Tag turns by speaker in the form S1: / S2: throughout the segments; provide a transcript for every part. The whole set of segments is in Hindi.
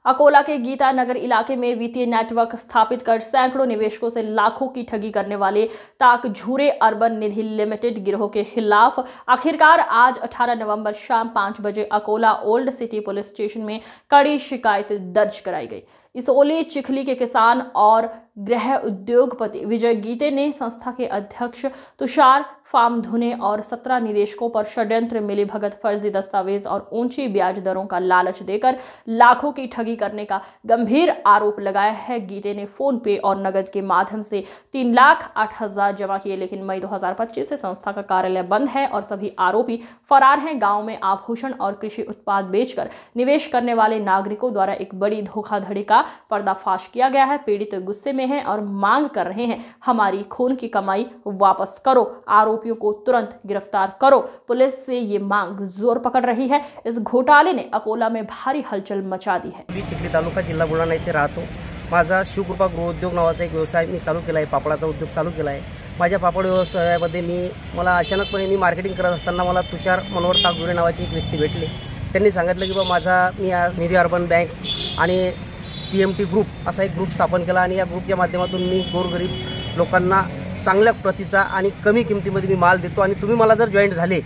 S1: अकोला के गीता नगर इलाके में वित्तीय नेटवर्क स्थापित कर सैकड़ों निवेशकों से लाखों की ठगी करने वाले ताकझूरे अर्बन निधि लिमिटेड गिरोह के खिलाफ आखिरकार आज 18 नवंबर शाम 5 बजे Akola old city police station में कड़ी शिकायत दर्ज कराई गई। इसोली चिखली के किसान और गृह उद्योगपति विजय गीते ने संस्था के अध्यक्ष तुषार फामधुने और 17 निवेशकों पर षड्यंत्र, मिलीभगत, फर्जी दस्तावेज और ऊंची ब्याज दरों का लालच देकर लाखों की ठगी करने का गंभीर आरोप लगाया है। गीते ने फोन पे और नगद के माध्यम से 3,08,000 जमा किए, लेकिन मई 2025 से संस्था का कार्यालय बंद है और सभी आरोपी फरार हैं। गांव में आभूषण और कृषि उत्पाद बेचकर निवेश करने वाले नागरिकों द्वारा एक बड़ी धोखाधड़ी का पर्दाफाश किया गया है। पीड़ित गुस्से में हैं और मांग कर रहे हैं, हमारी खून की कमाई वापस करो, आरोपियों को तुरंत गिरफ्तार करो। पुलिस से ये मांग जोर पकड़ रही है। इस घोटाले ने अकोला में भारी हलचल मचा दी है।
S2: चिखली तालुका जिल्हा बुलढाणा येथे राहतो। माझा शिवकृपा गृहोद्योग नावाचा एक व्यवसाय मी चालू केला आहे, पापडाचा उद्योग चालू केला आहे। माझ्या पापड व्यवसायामध्ये मला अचानकपणे मार्केटिंग करत असताना मला तुषार मनोहर ताकजुरे नावाची एक व्यक्ती भेटली। त्यांनी सांगितलं की मी निधी अर्बन बँक आणि TMT ग्रुप असा एक ग्रुप स्थापन केला आणि या ग्रुपच्या माध्यमातून मी गोरगरीब लोकांना चांगल्या प्रतीचा आणि कमी किमतीमध्ये मी माल देतो आणि तुम्ही मला जर जॉईंट झाले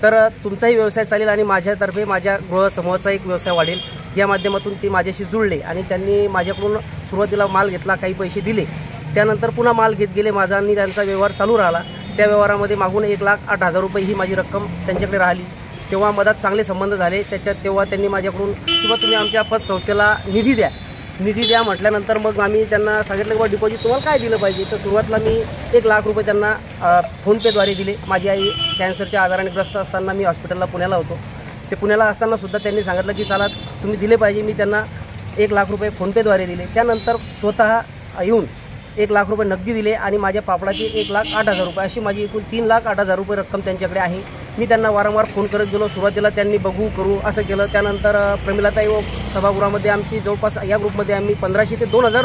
S2: तर तुमचाही व्यवसाय चालेल आणि माझ्यातर्फे माझ्या गृहसमूहाचा एक व्यवसाय वाढेल। या माध्यमातून ते माझ्याशी जुळले आणि त्यांनी माझ्याकडून सुरुवातीला माल घेतला, काही पैसे दिले, त्यानंतर पुन्हा माल घेत गेले माझा आणि त्यांचा व्यवहार चालू राहिला। त्या व्यवहारामध्ये मागून 1,08,000 रुपये ही माझी रक्कम त्यांच्याकडे राहिली। तेव्हा मधात चांगले संबंध झाले। तेव्हा त्यांनी माझ्याकडून किंवा तुम्ही आमच्या पतसंस्थेला निधी द्या म्हटल्यानंतर मग आम्ही त्यांना सांगितलं की डिपॉझिट तुम्हाला काय दिलं पाहिजे। तर सुरुवातीला मी 1,00,000 रुपये त्यांना फोनपेद्वारे दिले। माझी आई कॅन्सरच्या आजाराने ग्रस्त असताना मी हॉस्पिटलला पुण्याला होतो। ते पुण्याला असताना सुद्धा त्यांनी सांगितलं की चला तुम्ही दिले पाहिजे। मी त्यांना 1,00,000 रुपये फोनपेद्वारे दिले। त्यानंतर स्वतः येऊन 1,00,000 रुपये नगदी दिले आणि माझ्या पापडाची 1,08,000 रुपये अशी माझी एकूण 3,08,000 रुपये रक्कम त्यांच्याकडे आहे। मी त्यांना वारंवार फोन करत गेलो। सुरुवातीला त्यांनी बघू करू असं केलं। त्यानंतर प्रमिलाताई सभागृहामध्ये आमची जवळपास या ग्रुपमध्ये आम्ही 1,500 ते 2,000